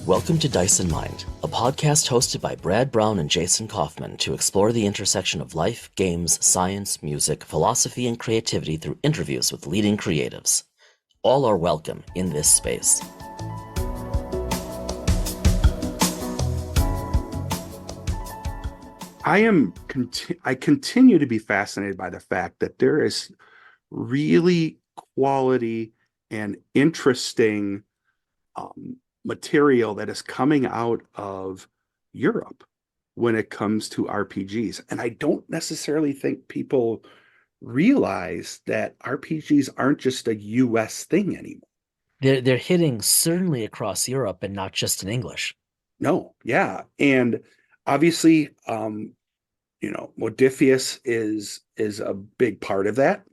Welcome to Dice and Mind, a podcast hosted by Brad Brown and Jason Kaufman to explore the intersection of life, games, science, music, philosophy, and creativity through interviews with leading creatives. All are welcome in this space. I continue to be fascinated by the fact that there is really quality and interesting material that is coming out of Europe when it comes to RPGs. And I don't necessarily think people realize that RPGs aren't just a US thing anymore. They're hitting certainly across Europe and not just in English. No, yeah. And obviously, Modifius is a big part of that.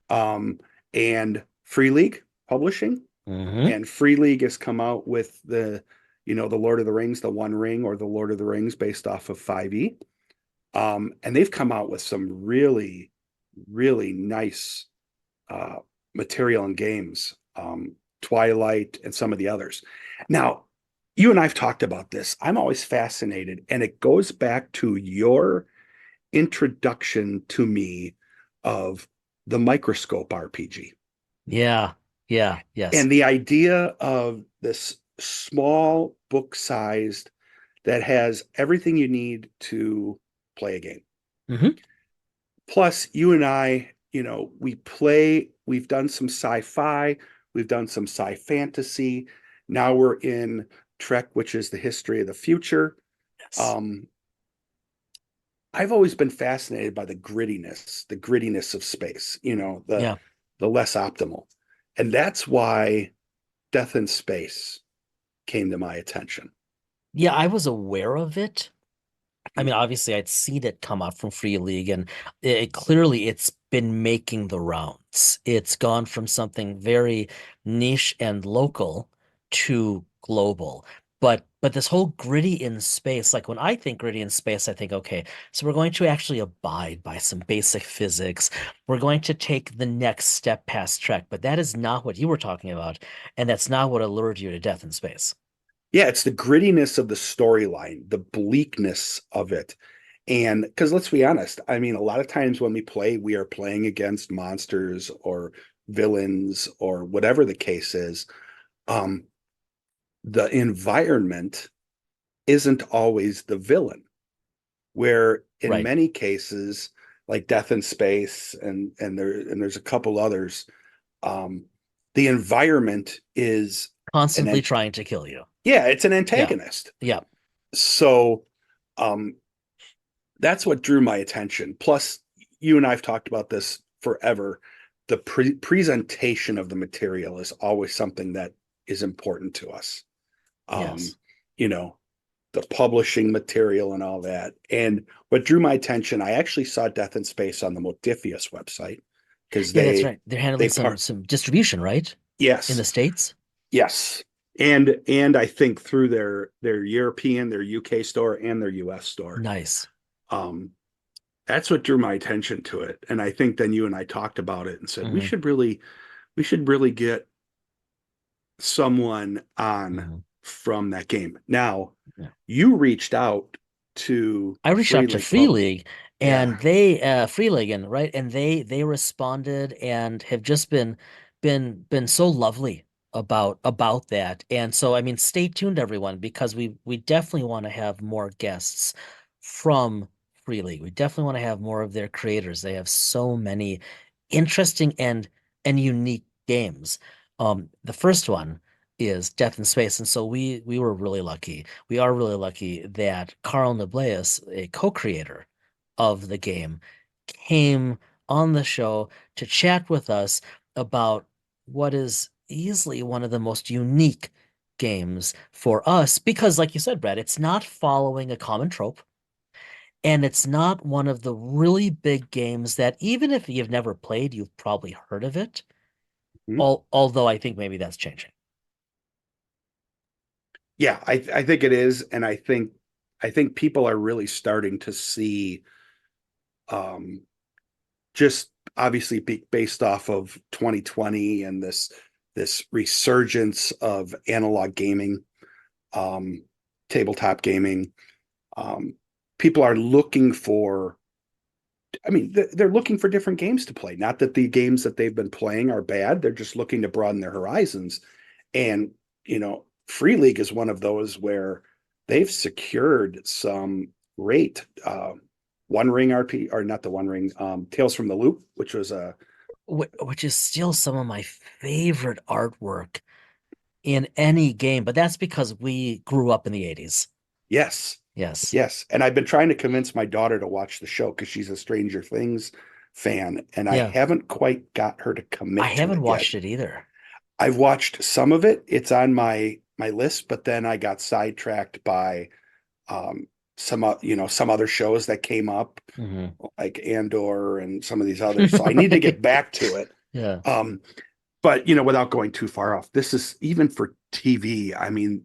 And Free League Publishing. And Free League has come out with the Lord of the Rings, the One Ring, or the Lord of the Rings based off of 5e. And they've come out with some really, really nice material and games, Twilight and some of the others. Now, you and I've talked about this. I'm always fascinated, and it goes back to your introduction to me of the Microscope RPG. Yes. And the idea of this small book-sized that has everything you need to play a game. Plus, you and I, we've done some sci-fi, we've done some sci-fantasy. Now we're in Trek, which is the history of the future. Yes. I've always been fascinated by the grittiness of space, the less optimal. And that's why Death in Space came to my attention. Yeah, I was aware of it. I mean, obviously, I'd seen it come up from Free League, and it's been making the rounds. It's gone from something very niche and local to global. But this whole gritty in space, like when I think gritty in space, I think, okay, so we're going to actually abide by some basic physics. We're going to take the next step past Trek, but that is not what you were talking about, and that's not what allured you to Death in Space. Yeah, it's the grittiness of the storyline, the bleakness of it. And because let's be honest, I mean, a lot of times when we play, we are playing against monsters or villains or whatever the case is. The environment isn't always the villain, where in Right. many cases, like Death in Space and there's a couple others, the environment is Constantly trying to kill you. it's an Yeah. antagonist. Yeah. So um, that's what drew my attention. Plus, you and I've talked about this forever. The presentation of the material is always something that is important to us. Yes. You know, the publishing material and all that. And what drew my attention, I actually saw Death in Space on the Modifius website because Yeah, that's right. They're handling they some distribution, right? In the yes, States? yes. And I think through their European, their UK store and their US store. Nice. Um, that's what drew my attention to it. And I think then you and I talked about it and said Hmm. we should really get someone on Hmm. from that game. Now, Yeah. you reached out to I reached Free out to League Free Pub. League Yeah. and they Free League and right and they responded and have just been so lovely about that. And so I mean stay tuned everyone because we definitely want to have more guests from Free League. We definitely want to have more of their creators. They have so many interesting and unique games. The first one is Death in Space. And so we were really lucky. We are really lucky that Carl Niblaeus, a co-creator of the game, came on the show to chat with us about what is easily one of the most unique games for us because like you said, Brad, it's not following a common trope and it's not one of the really big games that even if you've never played, you've probably heard of it. Mhm. Although I think maybe that's changing. Yeah, I think it is. And I think people are really starting to see um just obviously based off of 2020 and this resurgence of analog gaming. um, tabletop gaming. Um, People are looking for, I mean, they're looking for different games to play. Not that the games that they've been playing are bad. They're just looking to broaden their horizons. And, Free League is one of those where they've secured some great One Ring RP, or not the One Ring, Tales from the Loop, which was a, Which is still some of my favorite artwork in any game, but that's because we grew up in the 80s. yes, Yes. yes. And I've been trying to convince my daughter to watch the show because she's a Stranger Things fan, and I Yeah. haven't quite got her to I commit to haven't it yet. watched it either. I've watched some of it. It's on my list, but then I got sidetracked by um, some other shows that came up, Hmm. like Andor and some of these others. So I need to get back to it. Yeah. Um, but without going too far off, this is even for TV. I mean,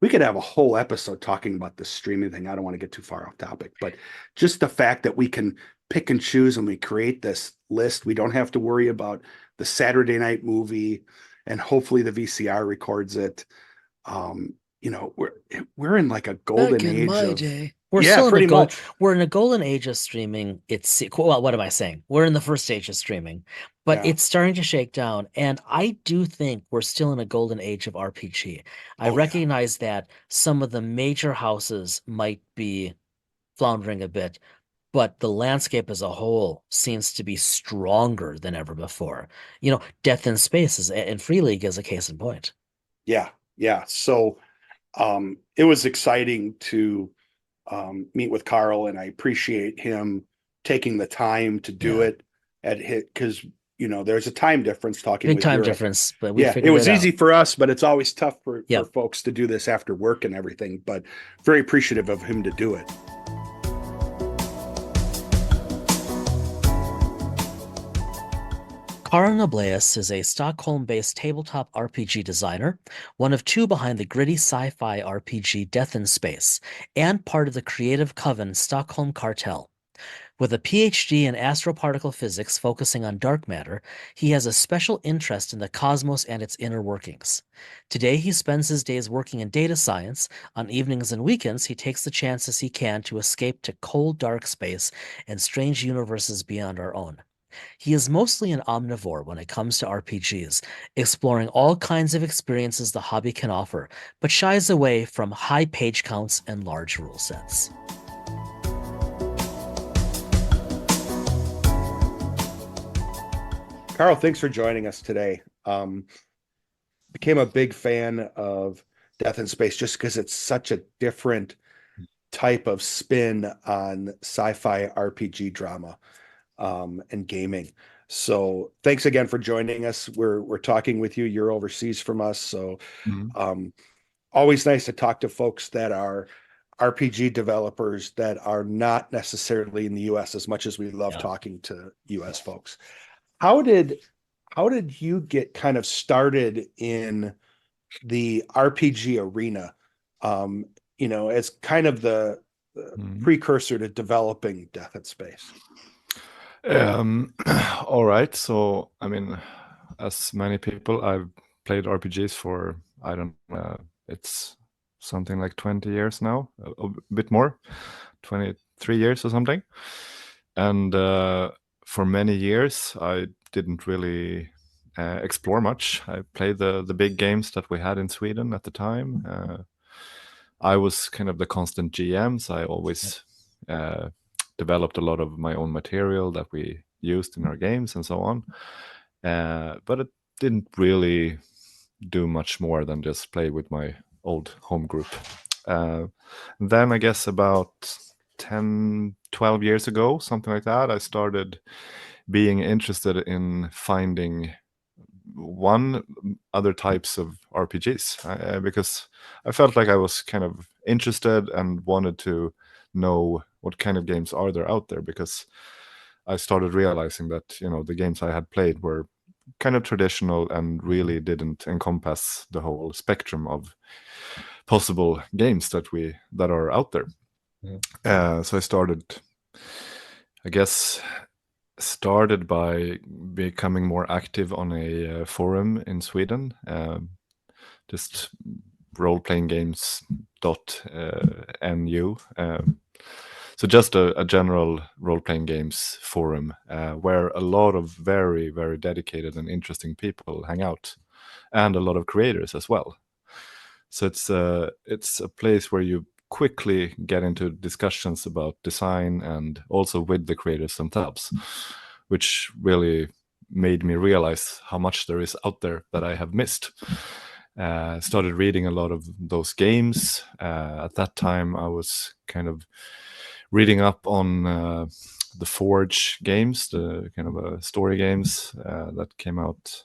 we could have a whole episode talking about the streaming thing. I don't want to get too far off topic, but just the fact that we can pick and choose when we create this list, we don't have to worry about the Saturday night movie, and hopefully the VCR records it. Um, we're in like a Back golden in age my of, day. yeah, pretty much. We're in a golden age of streaming. Well, what am I saying? We're in the first stage of streaming, but Yeah. it's starting to shake down. And I do think we're still in a golden age of RPG. I Oh yeah. recognize that some of the major houses might be floundering a bit, but the landscape as a whole seems to be stronger than ever before. Death in Space and Free League is a case in point. Yeah. Yeah. So it was exciting to meet with Carl, and I appreciate him taking the time to do Yeah. it at hit because there's a time difference talking Big with time Europe. difference, but we Yeah, it figured was it easy out. for us, but it's always tough for Yep. folks to do this after work and everything. But very appreciative of him to do it. Niblaeus is a Stockholm-based tabletop RPG designer, one of two behind the gritty sci-fi RPG Death in Space, and part of the creative coven Stockholm Kartell. With a PhD in astroparticle physics focusing on dark matter, he has a special interest in the cosmos and its inner workings. Today, he spends his days working in data science. On evenings and weekends, he takes the chances he can to escape to cold, dark space and strange universes beyond our own. He is mostly an omnivore when it comes to RPGs, exploring all kinds of experiences the hobby can offer, but shies away from high page counts and large rule sets. Carl, thanks for joining us today. Became a big fan of Death in Space just because it's such a different type of spin on sci-fi RPG drama and gaming. So thanks again for joining us. We're talking with you. You're overseas from us, so Mhm. um, always nice to talk to folks that are RPG developers that are not necessarily in the US as much as we love Yeah. talking to US folks. How did how did you get kind of started in the RPG arena? Um, as kind of the Mhm. precursor to developing Death in Space. Um, all right. So, I mean, as many people, I've played RPGs for, I don't know, it's something like 20 years now, a bit more, 23 years or something. And for many years, I didn't really explore much. I played the big games that we had in Sweden at the time. I was kind of the constant GMs. I always uh, developed a lot of my own material that we used in our games and so on. But it didn't really do much more than just play with my old home group. Uh, then I guess about 10, 12 years ago, something like that, I started being interested in finding one other types of RPGs because I felt like I was kind of interested and wanted to know what kind of games are there out there, because I started realizing that the games I had played were kind of traditional and really didn't encompass the whole spectrum of possible games that are out there. Mhm. So I I guess, started by becoming more active on a forum in Sweden. Just roleplaying games .nu. So just a general role-playing games forum where a lot of very, very dedicated and interesting people hang out, and a lot of creators as well. So it's a place where you quickly get into discussions about design and also with the creators themselves, which really made me realize how much there is out there that I have missed. Started reading a lot of those games. At that time, I was kind of reading up on the Forge games, the kind of story games that came out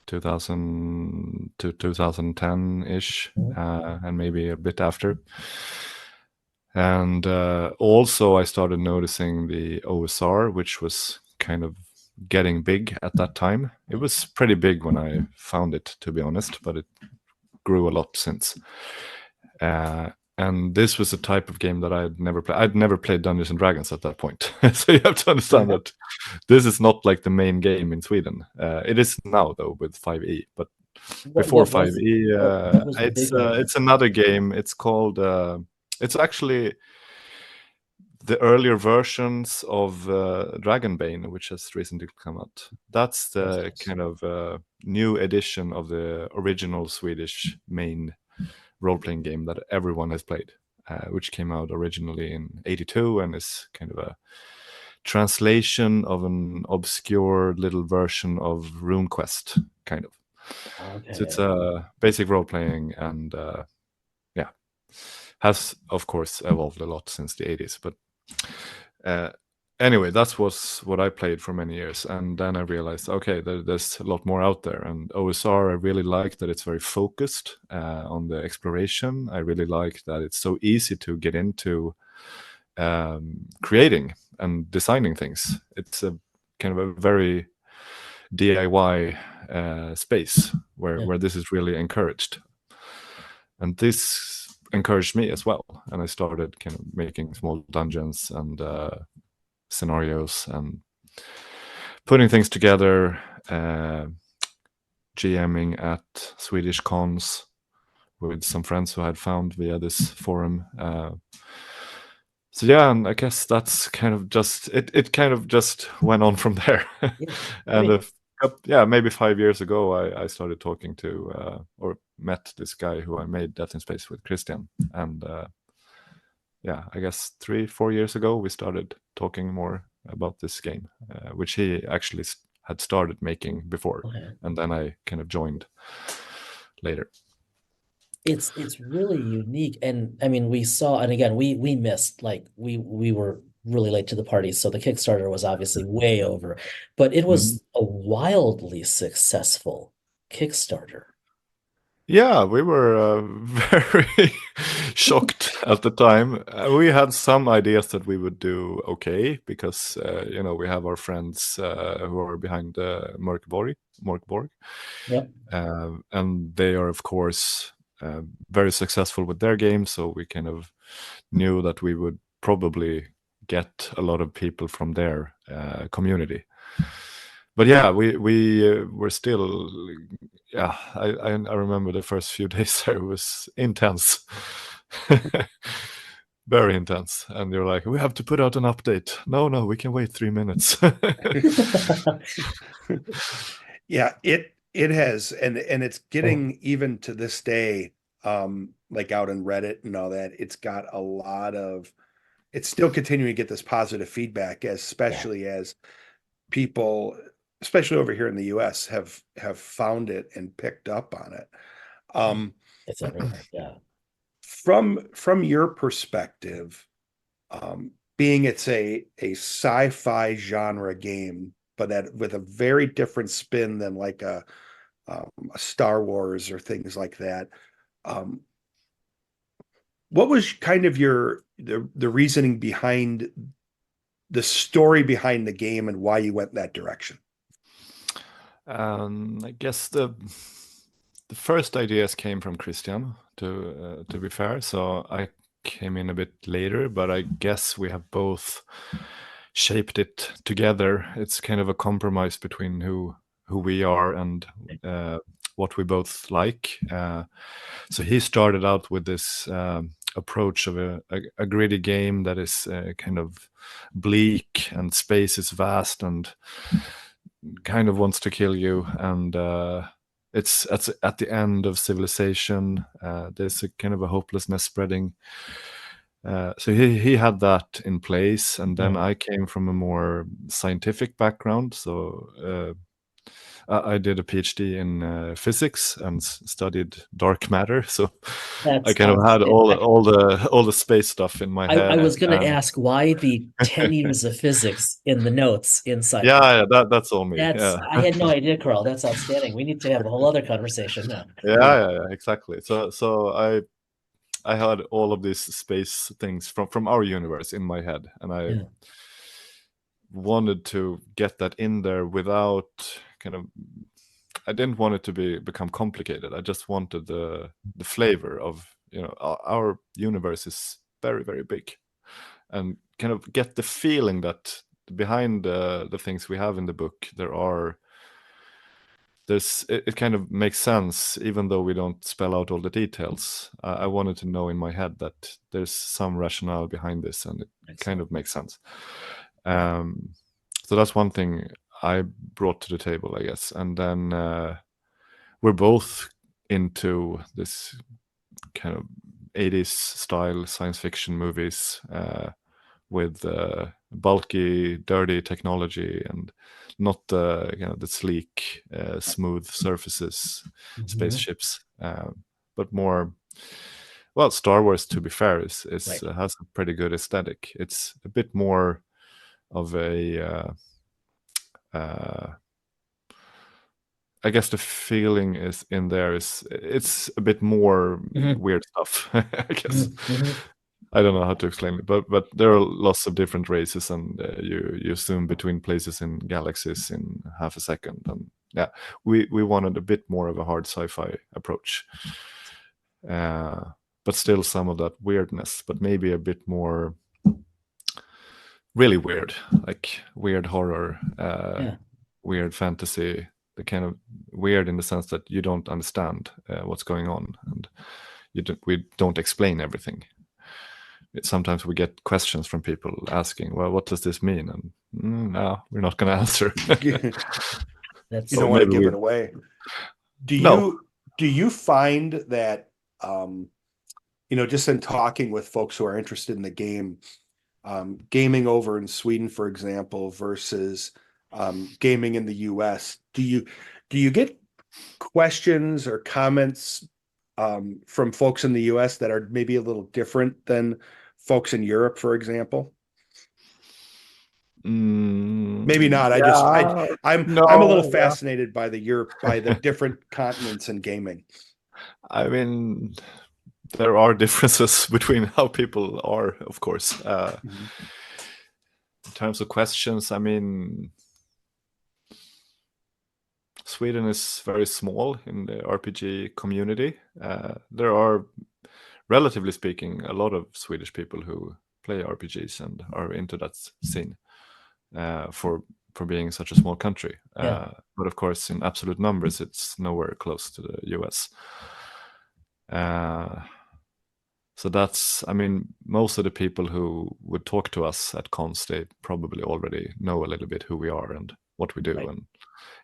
2000 to 2010-ish, and maybe a bit after. And also I started noticing the OSR, which was kind of getting big at that time. It was pretty big when I found it, to be honest, but it grew a lot since. And this was a type of game that I'd never played. I'd never played Dungeons and Dragons at that point. So you have to understand that this is not like the main game in Sweden. It is now though with 5e, but before 5e, what was the big one? it's another game. It's called. It's actually the earlier versions of Dragonbane, which has recently come out. That's the kind of new edition of the original Swedish main role-playing game that everyone has played, which came out originally in '82 and is kind of a translation of an obscure little version of RuneQuest, kind of. Okay. So it's a basic role-playing, and has of course evolved a lot since the '80s. But anyway, that was what I played for many years, and then I realized, okay, there's a lot more out there. And OSR, I really like that it's very focused on the exploration. I really like that it's so easy to get into creating and designing things. It's a kind of a very DIY space where this is really encouraged, and this encouraged me as well. And I started kind of making small dungeons and scenarios and putting things together, GMing at Swedish cons with some friends who I had found via this forum. So yeah, and I guess that's kind of just it kind of just went on from there. And maybe 5 years ago I started talking to or met this guy who I made Death in Space with, Christian. And I guess 3-4 years ago we started talking more about this game, which he actually had started making before. And then I kind of joined later. It's really unique. And I mean, we saw, and again, we missed, like we were really late to the party, so the Kickstarter was obviously way over, but it was a wildly successful Kickstarter. Yeah, we were very shocked at the time. We had some ideas that we would do okay because we have our friends who are behind Mörkborg. Yep. And they are of course very successful with their games, so we kind of knew that we would probably get a lot of people from their community. But yeah, we were still, I remember the first few days there was intense. Very intense. And you're like, we have to put out an update. No, we can wait 3 minutes. Yeah, it has, and it's getting even to this day, like out in Reddit and all that, it's got a lot of, it's still continuing to get this positive feedback, especially as people, especially over here in the US, have found it and picked up on it. It's everywhere. Yeah. From your perspective, being it's a sci-fi genre game, but with a very different spin than like a Star Wars or things like that. What was kind of the reasoning behind the story behind the game and why you went that direction? I guess the first ideas came from Christian, to be fair. So I came in a bit later, but I guess we have both shaped it together. It's kind of a compromise between who we are and what we both like. So he started out with this approach of a gritty game that is kind of bleak, and space is vast and kind of wants to kill you, and it's at the end of civilization. There's a kind of a hopelessness spreading. So he had that in place, and then I came from a more scientific background. So I did a PhD in physics and studied dark matter. So I That's kind of had all the space stuff in my head. I was going to ask why the 10 years of physics in the notes in sci-fi. Yeah, that's all me. Yeah. I had no idea, Carl. That's outstanding. We need to have a whole other conversation now. Yeah, exactly. So I had all of these space things from our universe in my head, and I wanted to get that in there without kind of. I didn't want it to become complicated. I just wanted the flavor of, our universe is very, very big, and kind of get the feeling that behind the things we have in the book, it kind of makes sense, even though we don't spell out all the details. I wanted to know in my head that there's some rationale behind this, and it kind of makes sense. So that's one thing I brought to the table, I guess. And then we're both into this kind of 80s style science fiction movies with bulky, dirty technology, and not the sleek, smooth surfaces, spaceships, but more. Well, Star Wars, to be fair, has a pretty good aesthetic. It's a bit more of a. I guess the feeling is in there it's a bit more weird stuff. I guess. I don't know how to explain it, but there are lots of different races, and you zoom between places in galaxies in half a second, and yeah, we wanted a bit more of a hard sci-fi approach, but still some of that weirdness, but maybe a bit more really weird, like weird horror, weird fantasy, the kind of weird in the sense that you don't understand what's going on, and we don't explain everything. Sometimes we get questions from people asking, well, what does this mean? And no, we're not going to answer. You don't want to give it away. Do you find that, just in talking with folks who are interested in the game, gaming over in Sweden, for example, versus gaming in the US, do you get questions or comments from folks in the US that are maybe a little different than folks in Europe, for example? Maybe not. I'm a little fascinated by the different continents in gaming. I mean, there are differences between how people are, of course. In terms of questions, I mean, Sweden is very small in the RPG community. There are, relatively speaking, a lot of Swedish people who play RPGs and are into that scene for being such a small country. But of course, in absolute numbers, it's nowhere close to the US. So that's, I mean, most of the people who would talk to us at cons, they probably already know a little bit who we are and what we do. Right. And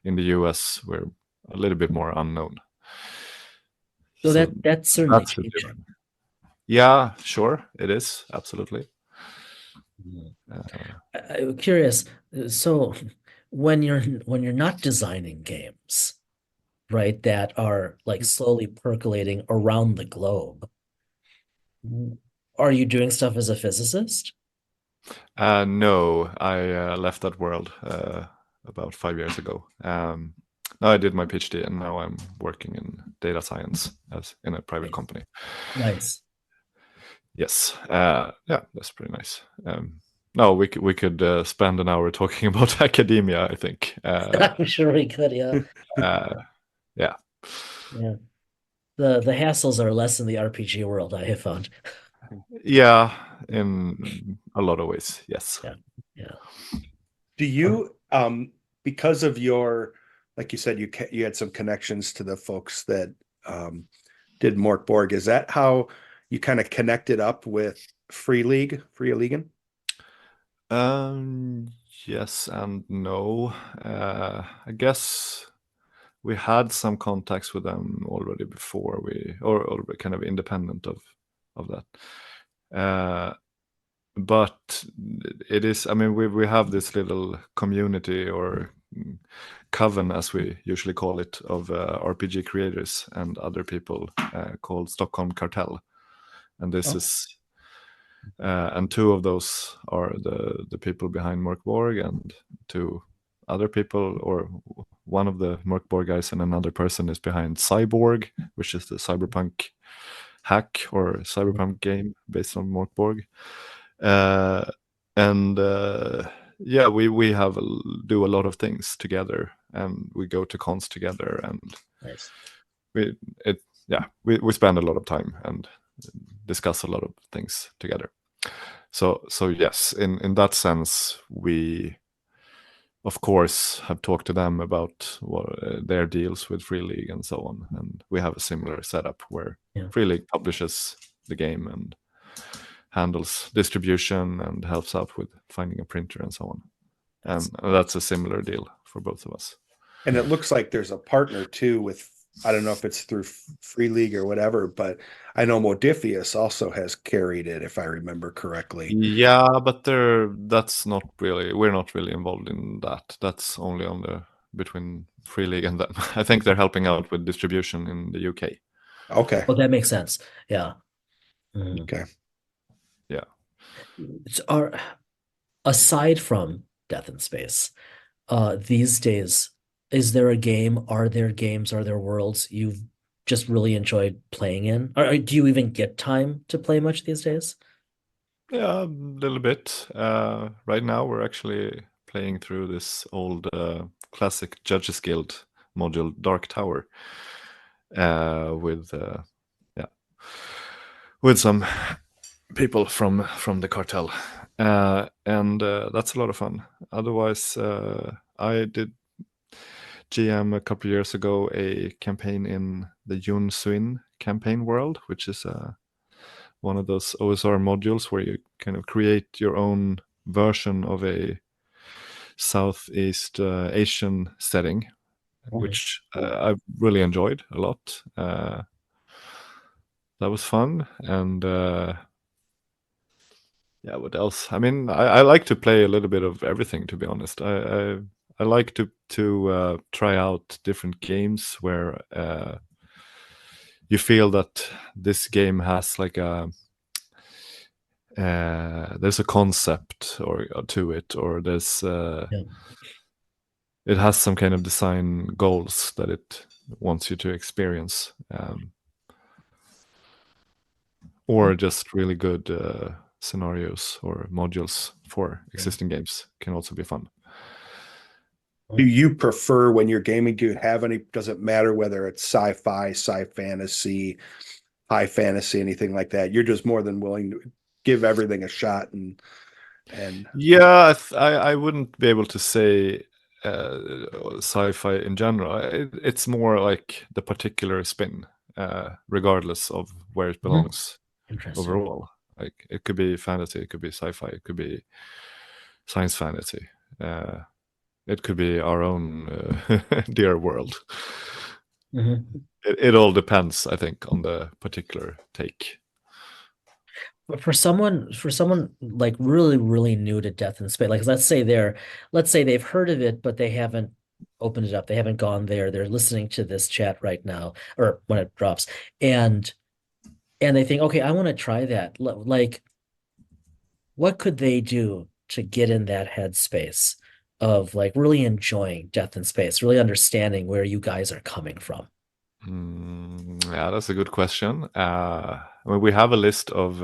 in the US, we're a little bit more unknown. So that's certainly changing. Yeah, sure, it is, absolutely. I'm curious. So when you're not designing games, right, that are like slowly percolating around the globe, are you doing stuff as a physicist? No, I left that world about 5 years ago. Now I did my PhD, and now I'm working in data science as in a private company. Nice. Yes. Yeah, that's pretty nice. No, we could spend an hour talking about academia, I think. I'm sure we could, yeah. Yeah. Yeah. The hassles are less in the RPG world, I have found. Yeah, in a lot of ways, yes. Yeah. Do you, because of your like you said, you had some connections to the folks that did Mort Borg. Is that how you kind of connected up with Free League, Free League? Um, yes and no. I guess we had some contacts with them already before or kind of independent of that. But it is, I mean, we have this little community or coven, as we usually call it, of RPG creators and other people called Stockholm Kartell. And this Oh, is and two of those are the people behind Morkborg, and two other people, or one of the Morkborg guys and another person is behind Cyborg, which is the cyberpunk hack or cyberpunk game based on Morkborg. Uh, and yeah, we have do a lot of things together, and we go to cons together, and nice. we it yeah we spend a lot of time and discuss a lot of things together. So yes, in that sense, we of course have talked to them about their deals with Free League and so on, and we have a similar setup where Yeah. Free League publishes the game and handles distribution and helps out with finding a printer and so on. And that's a similar deal for both of us. And it looks like there's a partner too with, I don't know if it's through Free League or whatever, but I know Modifius also has carried it, if I remember correctly. Yeah, but that's not really, we're not really involved in that. That's only on the between Free League and them. I think they're helping out with distribution in the UK. Okay. Well, that makes sense. Yeah. Mhm. Okay. Yeah. Aside from Death in Space, these days, is there a game? Are there games? Are there worlds you've just really enjoyed playing in? Or do you even get time to play much these days? Yeah, a little bit. Right now, we're actually playing through this old classic Judges Guild module, Dark Tower, with yeah, with some people from the cartel, and that's a lot of fun. Otherwise, I did GM a couple of years ago a campaign in the Yun Suin campaign world, which is one of those OSR modules where you kind of create your own version of a Southeast Asian setting, Mhm. which I really enjoyed a lot. That was fun, and yeah, what else? I mean, I like to play a little bit of everything, to be honest. I like to try out different games where you feel that this game has like a there's a concept or to it, or there's Yeah. it has some kind of design goals that it wants you to experience, or just really good scenarios or modules for Yeah. existing games can also be fun. Do you prefer when you're gaming, do you have any, does it matter whether it's sci-fi, sci-fantasy, high fantasy, anything like that? You're just more than willing to give everything a shot and Yeah, I wouldn't be able to say sci-fi in general. It's more like the particular spin, regardless of where it Mhm. belongs Interesting. overall. Like it could be fantasy, it could be sci-fi, it could be science fantasy. It could be our own dear world. Mhm. It all depends, I think, on the particular take. But for someone like really, really new to Death in Space, like let's say they've heard of it, but they haven't opened it up. They haven't gone there. They're listening to this chat right now, or when it drops, and and they think, okay, I want to try that. Like, what could they do to get in that headspace of like really enjoying Death in Space, really understanding where you guys are coming from? Yeah, that's a good question. I mean, we have a list of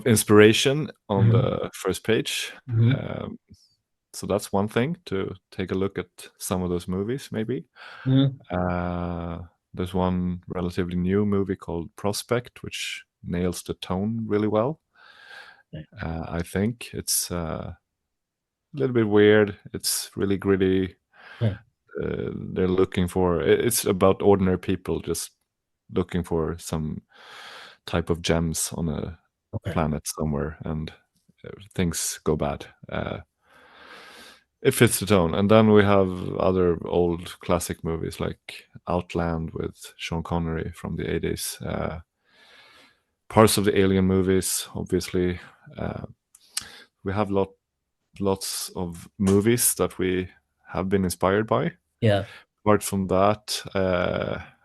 inspiration on Mhm. the first page. Mhm. Um, so that's one thing to take a look at some of those movies, maybe. Mhm. Uh, there's one relatively new movie called Prospect, which nails the tone really well. I think it's a little bit weird. It's really gritty, Yeah. they're looking for. It's about ordinary people just looking for some type of gems on a Okay. planet somewhere, and things go bad. It fits the tone. And then we have other old classic movies like Outland with Sean Connery from the 80s. Parts of the Alien movies, obviously. We have lots of movies that we have been inspired by. Yeah. Apart from that,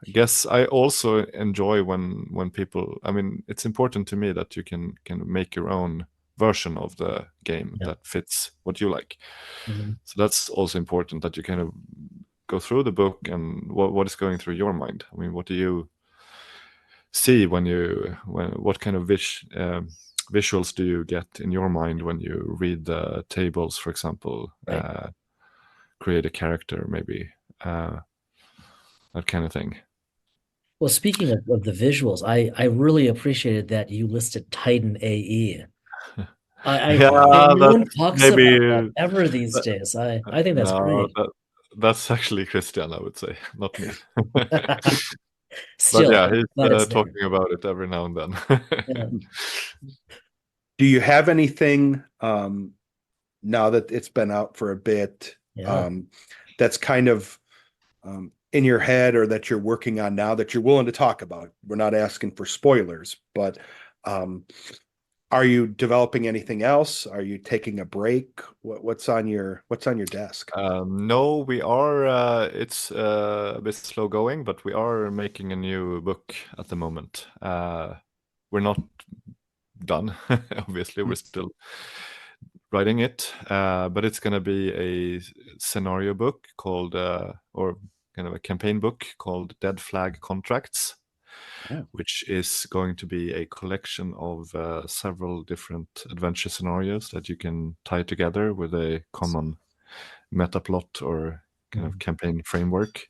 I guess I also enjoy when people. I mean, it's important to me that you can make your own version of the game Yeah. that fits what you like. Mhm. So that's also important that you kind of go through the book and what is going through your mind. I mean, what do you see when what kind of visuals do you get in your mind when you read the tables, for example? Right. Create a character, maybe that kind of thing. Well, speaking of the visuals, I really appreciated that you listed Titan AE. Yeah, No that's one talks about that maybe ever these days. I think that's no, great. that's actually Christian, I would say, not me. But Still, yeah, I'm he's glad it's there. talking about it every now and then. Yeah. Do you have anything now that it's been out for a bit Yeah. that's kind of in your head or that you're working on now that you're willing to talk about? We're not asking for spoilers, but um, are you developing anything else? Are you taking a break? What's on your desk? No, we are. It's a bit slow going, but we are making a new book at the moment. We're not done. Obviously, we're still writing it, but it's going to be a scenario book called, or kind of a campaign book called Dead Flag Contracts, Oh. which is going to be a collection of several different adventure scenarios that you can tie together with a common meta plot or kind of campaign framework.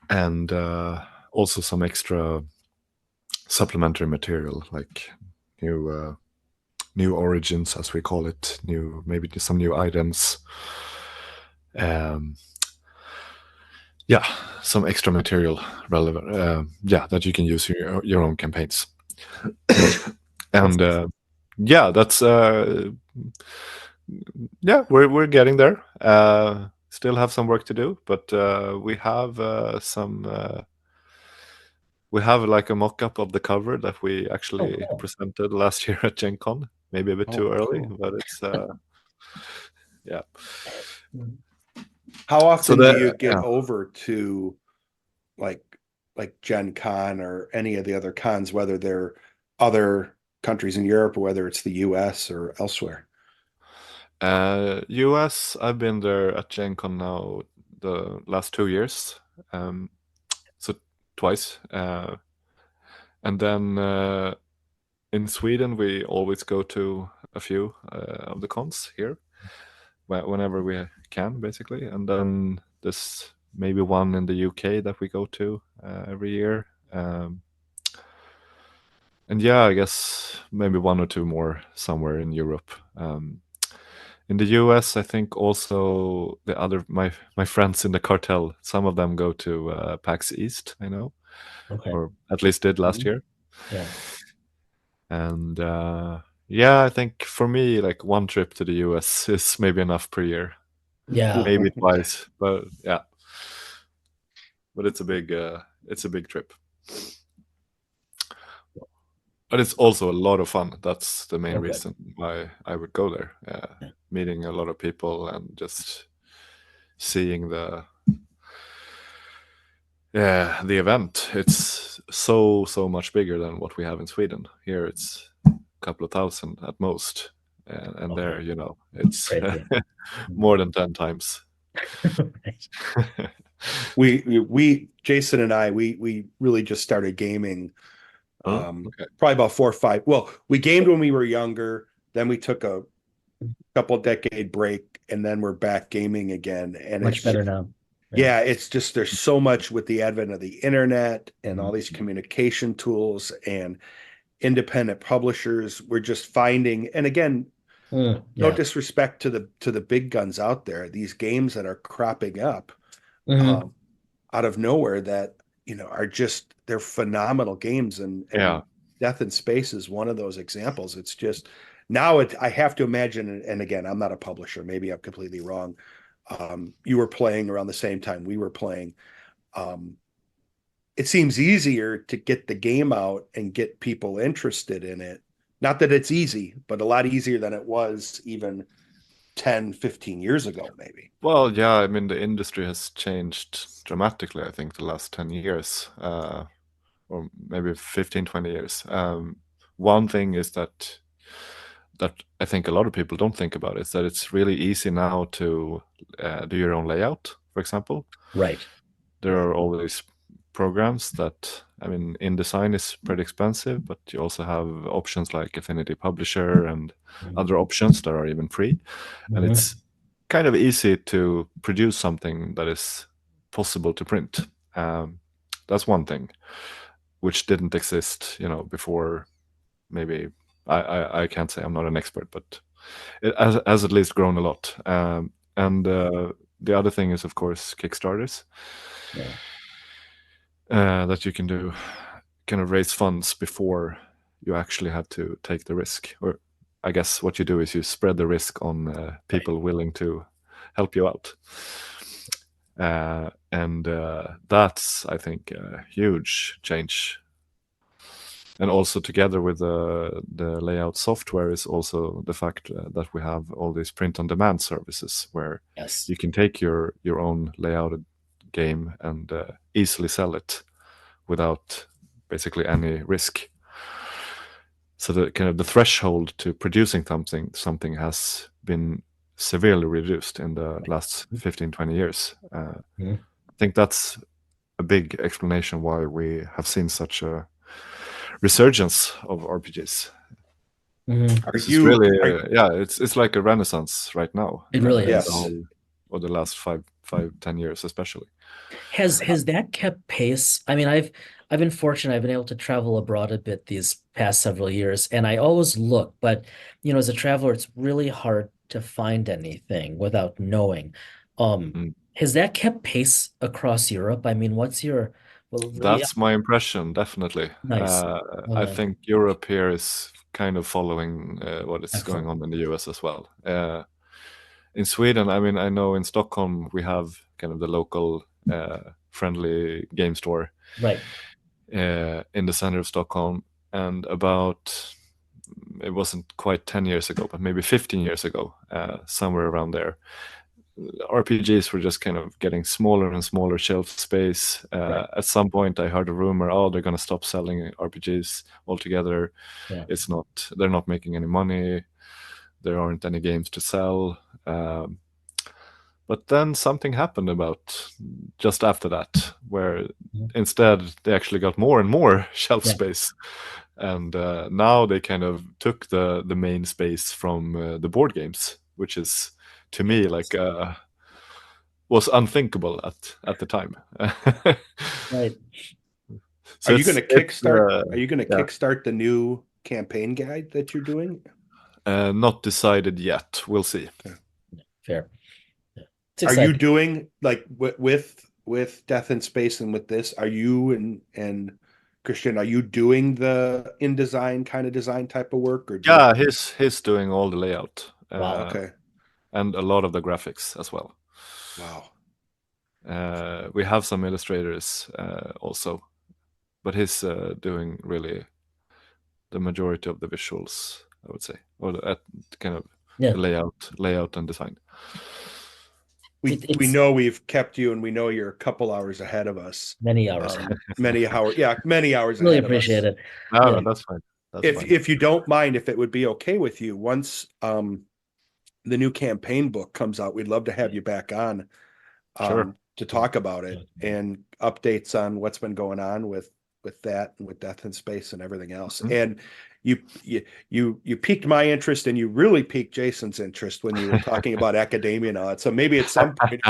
And also some extra supplementary material like new origins, as we call it, maybe some new items. Um, yeah, some extra material relevant. That you can use in your own campaigns. That's And yeah, that's yeah, we're getting there. Still have some work to do, but we have we have like a mock-up of the cover that we oh actually cool. presented last year at Gen Con. Maybe a bit Oh, too early, cool. but it's yeah. How So often do you get yeah. over to like Gen Con or any of the other cons, whether they're other countries in Europe or whether it's the US or elsewhere? US, I've been there at Gen Con now the last 2 years. So twice. And then in Sweden, we always go to a few of the cons here, whenever we can, basically. And then there's maybe one in the UK that we go to every year. And yeah, I guess maybe one or two more somewhere in Europe. In the US, I think also the other my friends in the cartel, some of them go to PAX East, I know, Okay. or at least did last Mhm. year. Yeah. And yeah, I think for me, like one trip to the US is maybe enough per year, Yeah. maybe twice, but yeah, but it's a big trip. But it's also a lot of fun. That's the main Oh, good. reason why I would go there. Yeah. Meeting a lot of people and just seeing the event. It's so much bigger than what we have in Sweden. Here it's a couple of thousand at most, and Okay. there, it's Great. Yeah. more than 10 times. Right. We Jason and I we really just started gaming Oh, okay. probably about 4 or 5. Well, we gamed when we were younger, then we took a couple decade break, and then we're back gaming again. And Much it's better now. Yeah. yeah, it's just there's so much with the advent of the internet and all Mhm. these communication tools and independent publishers. We're just finding, and again, Mm, No yeah. disrespect to the big guns out there, these games that are cropping up Hmm. um, out of nowhere that are just they're phenomenal games, and Yeah. Death in Space is one of those examples. It's just now I have to imagine, and again, I'm not a publisher, maybe I'm completely wrong. You were playing around the same time we were playing. Um, it seems easier to get the game out and get people interested in it. Not that it's easy, but a lot easier than it was even 10, 15 years ago, maybe. Well, yeah, I mean, the industry has changed dramatically, I think, the last 10 years, or maybe 15, 20 years. One thing is that I think a lot of people don't think about is that it's really easy now to do your own layout, for example. Right. There Right. are all these programs that, I mean, InDesign is pretty expensive, but you also have options like Affinity Publisher and other options that are even free. And Hmm. it's kind of easy to produce something that is possible to print. That's one thing, which didn't exist, before. Maybe I can't say, I'm not an expert, but it has at least grown a lot. And the other thing is, of course, Kickstarters Yeah. that you can do, kind of raise funds before you actually have to take the risk. Or I guess what you do is you spread the risk on Right. people willing to help you out. And that's, I think, a huge change. And also together with the layout software is also the fact that we have all these print-on-demand services where Yes. you can take your own layouted game and easily sell it without basically any risk. So the kind of the threshold to producing something has been severely reduced in the last 15, 20 years. Mhm. I think that's a big explanation why we have seen such a resurgence of RPGs. Mhm. Are This is you really, are yeah, it's like a renaissance right now. It really The is. Yes. whole, or the last 5, 10 years, especially. Has that kept pace? I mean, I've been fortunate. I've been able to travel abroad a bit these past several years, and I always look, but as a traveler, it's really hard to find anything without knowing. Mm. Has that kept pace across Europe? I mean, what's your, well, yeah, That's my impression, definitely. nice. I Uh, think Europe here is kind of following what is going Excellent. on in the US as well. In Sweden, I mean, I know in Stockholm we have kind of the local friendly game store Right. in the center of Stockholm. And about, it wasn't quite 10 years ago, but maybe 15 years ago, somewhere around there, RPGs were just kind of getting smaller and smaller shelf space. Right. At some point, I heard a rumor, oh, they're going to stop selling RPGs altogether. Yeah. They're not making any money. There aren't any games to sell. But then something happened about just after that, where Mhm. instead they actually got more and more shelf Yeah. space, and now they kind of took the main space from the board games, which is to me like was unthinkable at the time. Right. Are So you going to it's kickstart? Are you going to yeah, kickstart the new campaign guide that you're doing? not decided yet. We'll see. Okay. Fair. Yeah. It's Are you exciting. doing like with Death in Space and with this? Are you and Christian? Are you doing the InDesign kind of design type of work, or do you? Yeah, he's doing all the layout Wow. Okay. and a lot of the graphics as well. Wow. We have some illustrators also, but he's doing really the majority of the visuals, I would say, or kind of Yeah. the layout and design. We It's know we've kept you, and we know you're a couple hours ahead of us. many hours ahead. Many hours Really ahead of appreciate us. it. No, Yeah. that's fine. That's If fine. if you don't mind, if it would be okay with you, once the new campaign book comes out, we'd love to have you back on Sure. to talk about it and updates on what's been going on with that and with Death in Space and everything else. Mhm. And you piqued my interest, and you really piqued Jason's interest when you were talking about academia and all that. So maybe at some point,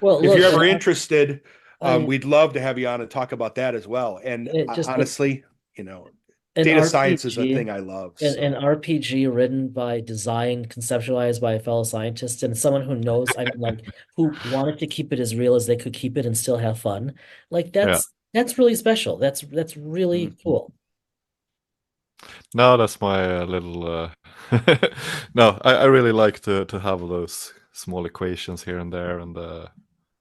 Well, if you're look, ever interested, I we'd love to have you on and talk about that as well. And it just it honestly, you know, an data science is a RPG, thing I love. an So RPG written by, designed, conceptualized by a fellow scientist and someone who knows, I mean, like, who wanted to keep it as real as they could keep it and still have fun. Like Yeah. that's really special. That's really mm, cool. No, that's my little. No, I really like to have those small equations here and there, and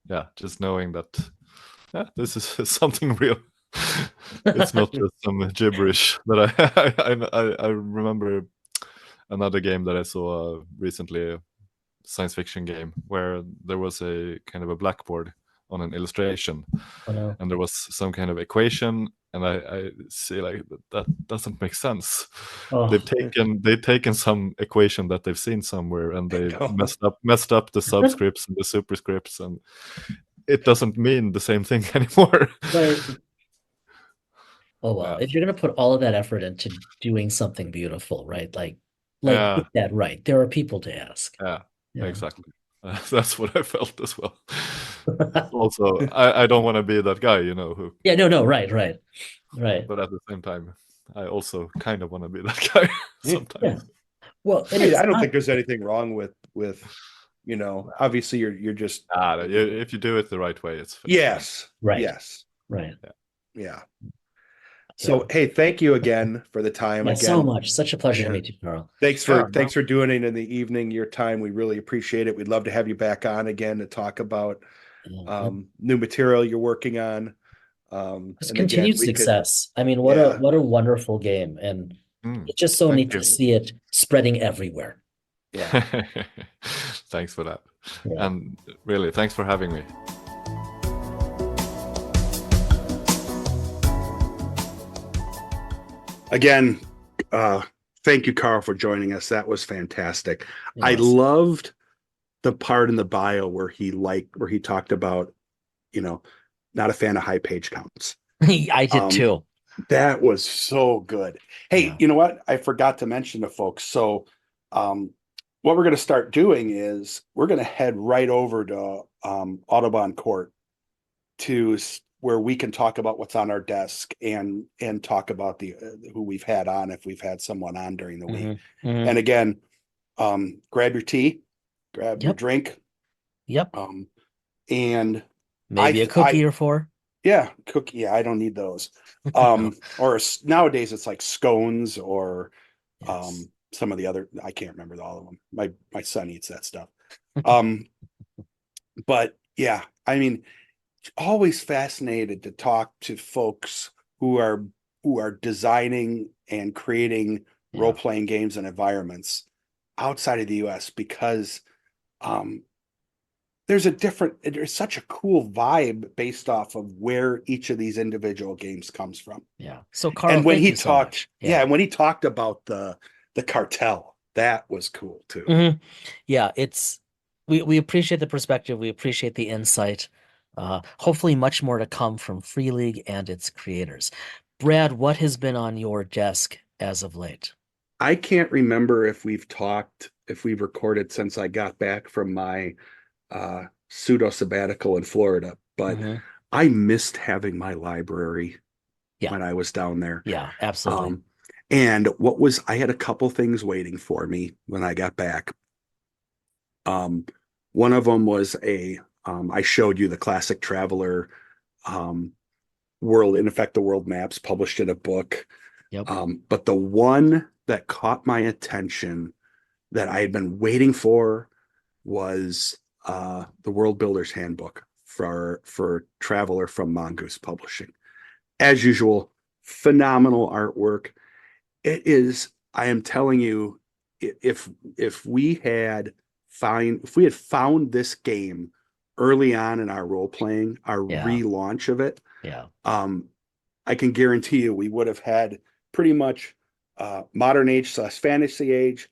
yeah, just knowing that yeah, this is something real. It's not just some gibberish that I remember another game that I saw recently, a science fiction game, where there was a kind of a blackboard on an illustration, Oh no. and there was some kind of equation, and I see like that doesn't make sense. Oh, They've taken some equation that they've seen somewhere, and I they know. messed up the subscripts and the superscripts, and it doesn't mean the same thing anymore. right. Oh well, Yeah, if you're gonna put all of that effort into doing something beautiful, right? Like yeah, get that right. There are people to ask. yeah, Yeah. exactly. That's what I felt as well. Also, I don't want to be that guy, who. Yeah, no, no, right, right, right. But at the same time, I also kind of want to be that guy sometimes. Yeah. Well, and I it's don't not think there's anything wrong with obviously you're just If you do it the right way, it's fine. yes, right, yes, right. Yeah. yeah. Yeah. So hey, thank you again for the time Yeah, so again. much. Such a pleasure to Yeah. meet you, Carl. Thanks Yeah, for no. thanks for doing it in the evening, your time. We really appreciate it. We'd love to have you back on again to talk about Yeah. new material you're working on. Just And again, continued we could, success. I mean, yeah, what a wonderful game. And Mm, it's just so thank neat you. to see it spreading everywhere. yeah. Thanks for that. Yeah. And really, thanks for having me. Again, thank you, Carl, for joining us. That was fantastic. I Yes. loved the part in the bio where he talked about, you know, not a fan of high page counts. I did Um, too. that was so good. Hey, Yeah. you know what? I forgot to mention to folks. So, what we're going to start doing is we're going to head right over to Audubon Court to where we can talk about what's on our desk and talk about the who we've had on if we've had someone on during the week. Hmm. And again, grab your tea, grab your Yep. drink, Yep. um, and Maybe a cookie or four. yeah, cookie. Yeah, I don't need those. Or nowadays it's like scones or Yes. some of the other. I can't remember all of them. My son eats that stuff. Um, but yeah, I mean, always fascinated to talk to folks who are designing and creating Yeah. role-playing games and environments outside of the US because um there's such a cool vibe based off of where each of these individual games comes from. Yeah. So Carl, And when thank he you so talked, much. yeah, Yeah. when he talked about the cartel, that was cool too. Hmm. Yeah, we appreciate the perspective, we appreciate the insight. Hopefully much more to come from Free League and its creators. Brad, what has been on your desk as of late? I can't remember if we've recorded since I got back from my pseudo sabbatical in Florida, but Hmm. I missed having my library Yeah. when I was down there. Yeah, absolutely. Um, I had a couple things waiting for me when I got back. Um, one of them was I showed you the classic traveler um, world, in effect, the world maps published in a book. Yep. But the one that caught my attention that I had been waiting for was the World Builder's Handbook for Traveler from Mongoose Publishing. As usual, phenomenal artwork. It is. I am telling you, if we had found this game early on in our role playing, our Yeah. relaunch of it, Yeah. um, I can guarantee you we would have had pretty much modern age / fantasy age,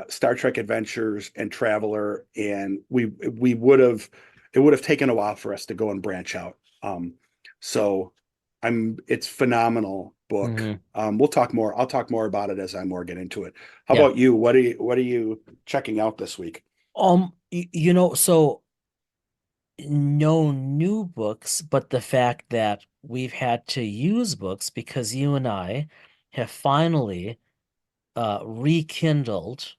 Star Trek Adventures and Traveler, and we would have it would have taken a while for us to go and branch out. So it's phenomenal book. Hmm. We'll talk more. I'll talk more about it as I more get into it. How Yeah. about you? What are you checking out this week? So no new books, but the fact that we've had to use books because you and I have finally rekindled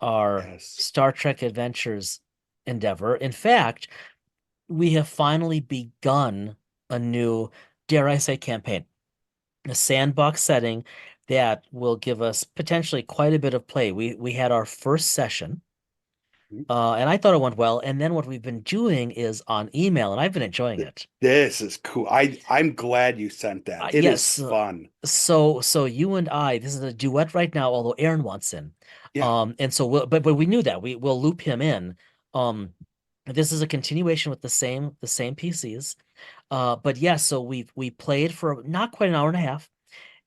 our Yes. Star Trek Adventures endeavor. In fact, we have finally begun a new, dare I say, campaign, a sandbox setting that will give us potentially quite a bit of play. We had our first session, and I thought it went well. And then what we've been doing is on email, and I've been enjoying it. This is cool. I'm glad you sent that. It is Yes. fun. So you and I, this is a duet right now, although Aaron wants in. Yeah. And so but we knew that. We'll loop him in. Um, this is a continuation with the same PCs. But yeah, so we played for not quite an hour and a half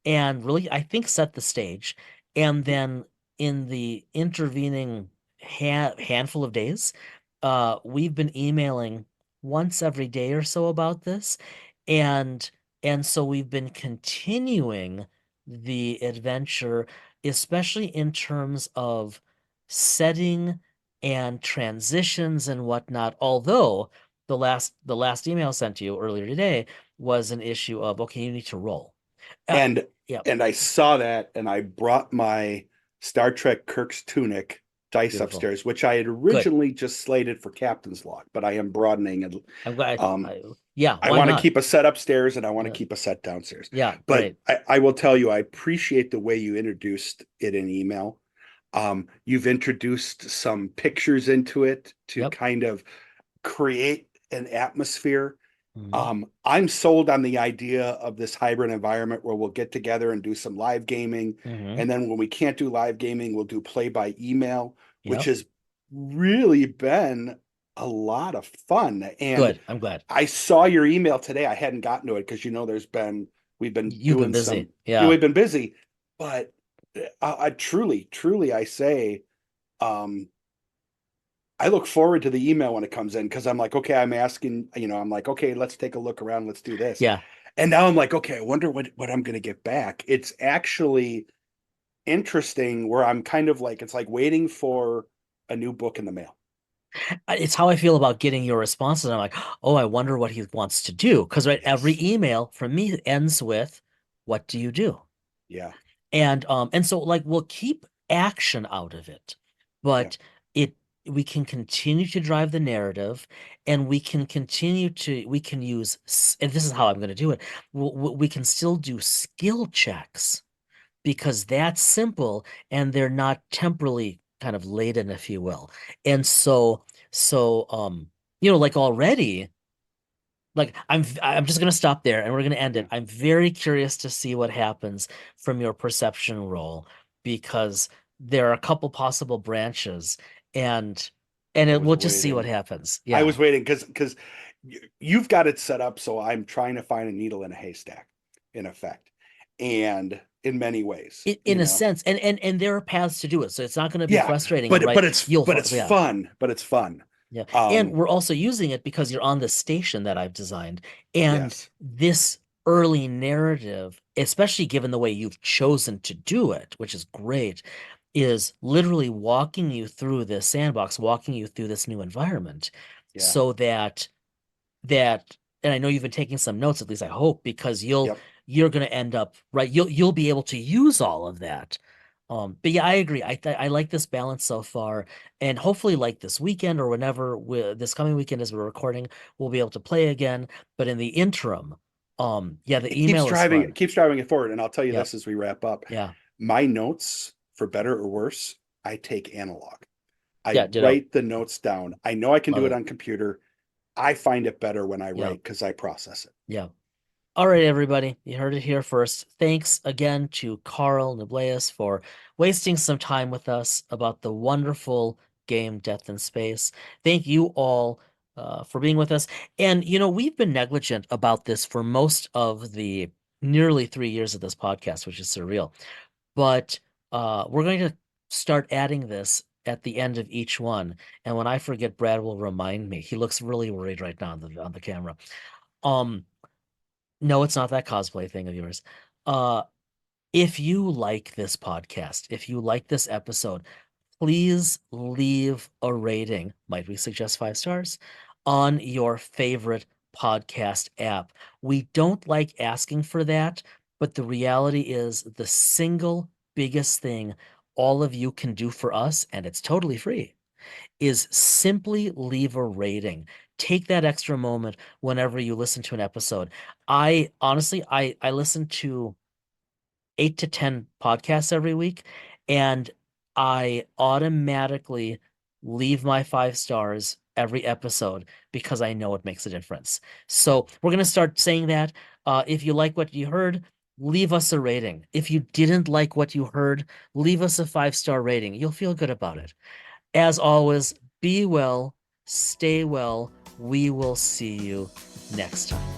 and really, I think, set the stage. And then in the intervening handful of days, we've been emailing once every day or so about this, and and so we've been continuing the adventure, especially in terms of setting and transitions and whatnot. Although the last email sent to you earlier today was an issue of, okay, you need to roll. Uh, And yeah, I saw that and I brought my Star Trek Kirk's Tunic dice beautiful. upstairs, which I had Good. originally just slated for Captain's Log, but I am broadening and I'm glad. um Yeah, I why want to not? keep a set upstairs and I want to Yeah, keep a set downstairs. yeah, But great. I will tell you, I appreciate the way you introduced it in email. You've introduced some pictures into it to Yep. kind of create an atmosphere. Hmm. I'm sold on the idea of this hybrid environment where we'll get together and do some live gaming. Hmm. And then when we can't do live gaming, we'll do play by email, which Yep. has really been a lot of fun. And Good. I'm glad. I saw your email today. I hadn't gotten to it because we've been You've been doing busy. some, Yeah. we've been busy, but I truly, truly, I say, um, I look forward to the email when it comes in because I'm like, okay, I'm asking, I'm like, okay, let's take a look around, let's do this. Yeah. And now I'm like, okay, I wonder what I'm going to get back. It's actually interesting where I'm kind of like, it's like waiting for a new book in the mail. It's how I feel about getting your responses. I'm like, oh, I wonder what he wants to do. Because right, every Yes. email from me ends with, "What do you do?" Yeah. And so like we'll keep action out of it, Yeah. but it we can continue to drive the narrative, and we can use, and this is how I'm going to do it. We can still do skill checks because that's simple and they're not temporally kind of laden, if you will. And like already, like I'm just gonna stop there and we're gonna end Yeah. it. I'm very curious to see what happens from your perception roll because there are a couple possible branches and I we'll was just see what waiting. happens. I Yeah. was waiting because you've got it set up so I'm trying to find a needle in a haystack, in effect, and in many ways, In a sense, and there are paths to do it, so it's not going to be Yeah, frustrating, right? but it's Yeah. fun, but it's fun. Yeah. And Um, we're also using it because you're on the station that I've designed. And yes, this early narrative, especially given the way you've chosen to do it, which is great, is literally walking you through this sandbox, walking you through this new environment yeah, so that and I know you've been taking some notes, at least I hope, because yep. you're going to end up right. You'll be able to use all of that. But yeah, I agree. I like this balance so far, and hopefully, like this weekend or whenever this coming weekend as we're recording, we'll be able to play again. But in the interim, yeah, the email is It fun. keeps driving it forward. And I'll tell you Yep. this as we wrap up. Yeah. My notes, for better or worse, I take analog. I Yeah. Ditto. write the notes down. I know I can Love do it it. on computer. I find it better when I Yeah. write because I process it. Yeah. All right, everybody, you heard it here first. Thanks again to Carl Niblaeus for wasting some time with us about the wonderful game Death in Space. Thank you all for being with us. And, we've been negligent about this for most of the nearly 3 years of this podcast, which is surreal. But we're going to start adding this at the end of each one. And when I forget, Brad will remind me. He looks really worried right now on the camera. Um, no, it's not that cosplay thing of yours. Uh, if you like this podcast, if you like this episode, please leave a rating. Might we suggest 5 stars on your favorite podcast app? We don't like asking for that But the reality is the single biggest thing all of you can do for us, and it's totally free, is simply leave a rating. Take that extra moment whenever you listen to an episode. I honestly, I listen to 8 to 10 podcasts every week, and I automatically leave my 5 stars every episode because I know it makes a difference. So we're gonna start saying that. If you like what you heard, leave us a rating. If you didn't like what you heard, leave us a 5 star rating. You'll feel good about it. As always, be well, stay well. We will see you next time.